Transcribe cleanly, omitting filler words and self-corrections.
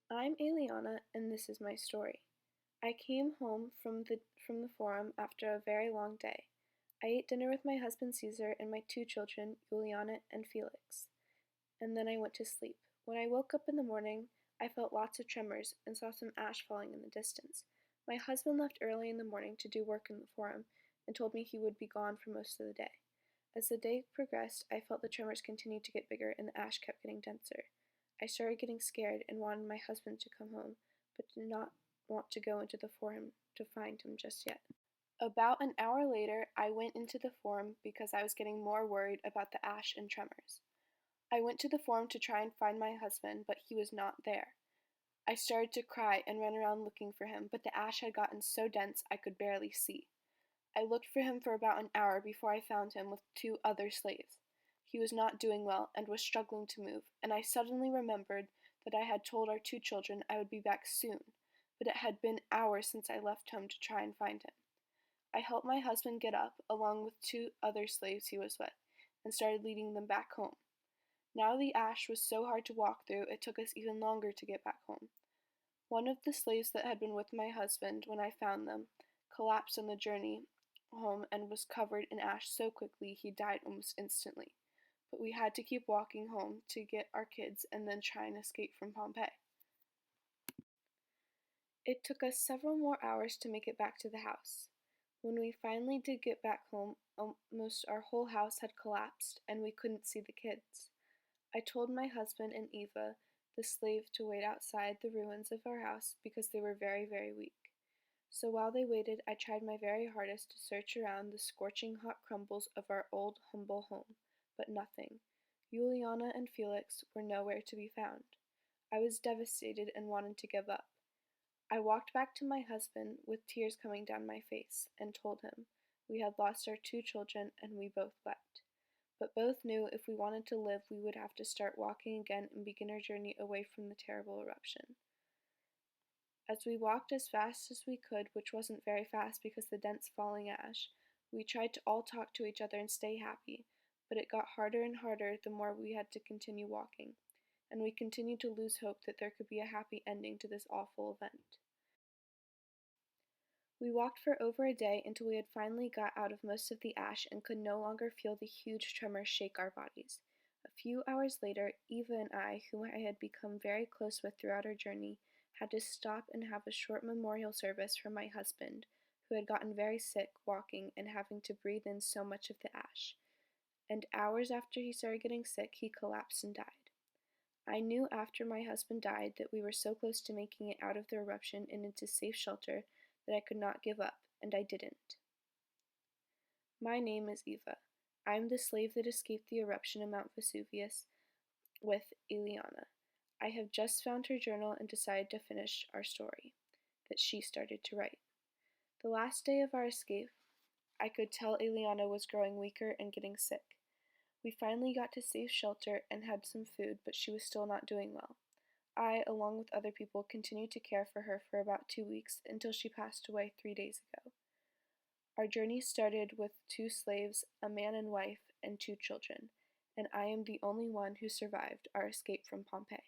I'm Eliana, and this is my story. I came home from the forum after a very long day. I ate dinner with my husband Caesar and my two children, Juliana and Felix, and then I went to sleep. When I woke up in the morning, I felt lots of tremors and saw some ash falling in the distance. My husband left early in the morning to do work in the forum and told me he would be gone for most of the day. As the day progressed, I felt the tremors continued to get bigger and the ash kept getting denser. I started getting scared and wanted my husband to come home, but did not want to go into the forum to find him just yet. About an hour later, I went into the forum because I was getting more worried about the ash and tremors. I went to the forum to try and find my husband, but he was not there. I started to cry and ran around looking for him, but the ash had gotten so dense I could barely see. I looked for him for about an hour before I found him with two other slaves. He was not doing well and was struggling to move, and I suddenly remembered that I had told our two children I would be back soon, but it had been hours since I left home to try and find him. I helped my husband get up, along with two other slaves he was with, and started leading them back home. Now the ash was so hard to walk through, it took us even longer to get back home. One of the slaves that had been with my husband when I found them collapsed on the journey home and was covered in ash so quickly he died almost instantly. But we had to keep walking home to get our kids and then try and escape from Pompeii. It took us several more hours to make it back to the house. When we finally did get back home, almost our whole house had collapsed and we couldn't see the kids. I told my husband and Eva, the slave, to wait outside the ruins of our house because they were very, very weak. So while they waited, I tried my very hardest to search around the scorching hot crumbles of our old, humble home, but nothing. Juliana and Felix were nowhere to be found. I was devastated and wanted to give up. I walked back to my husband with tears coming down my face and told him we had lost our two children and we both wept. But both knew if we wanted to live, we would have to start walking again and begin our journey away from the terrible eruption. As we walked as fast as we could, which wasn't very fast because the dense falling ash, we tried to all talk to each other and stay happy, but it got harder and harder the more we had to continue walking, and we continued to lose hope that there could be a happy ending to this awful event. We walked for over a day until we had finally got out of most of the ash and could no longer feel the huge tremors shake our bodies. A few hours later, Eva and I, whom I had become very close with throughout our journey, had to stop and have a short memorial service for my husband, who had gotten very sick walking and having to breathe in so much of the ash. And hours after he started getting sick, he collapsed and died. I knew after my husband died that we were so close to making it out of the eruption and into safe shelter that I could not give up, and I didn't. My name is Eva. I am the slave that escaped the eruption of Mount Vesuvius with Eliana. I have just found her journal and decided to finish our story that she started to write. The last day of our escape, I could tell Eliana was growing weaker and getting sick. We finally got to safe shelter and had some food, but she was still not doing well. I, along with other people, continued to care for her for about 2 weeks until she passed away 3 days ago. Our journey started with two slaves, a man and wife, and two children, and I am the only one who survived our escape from Pompeii.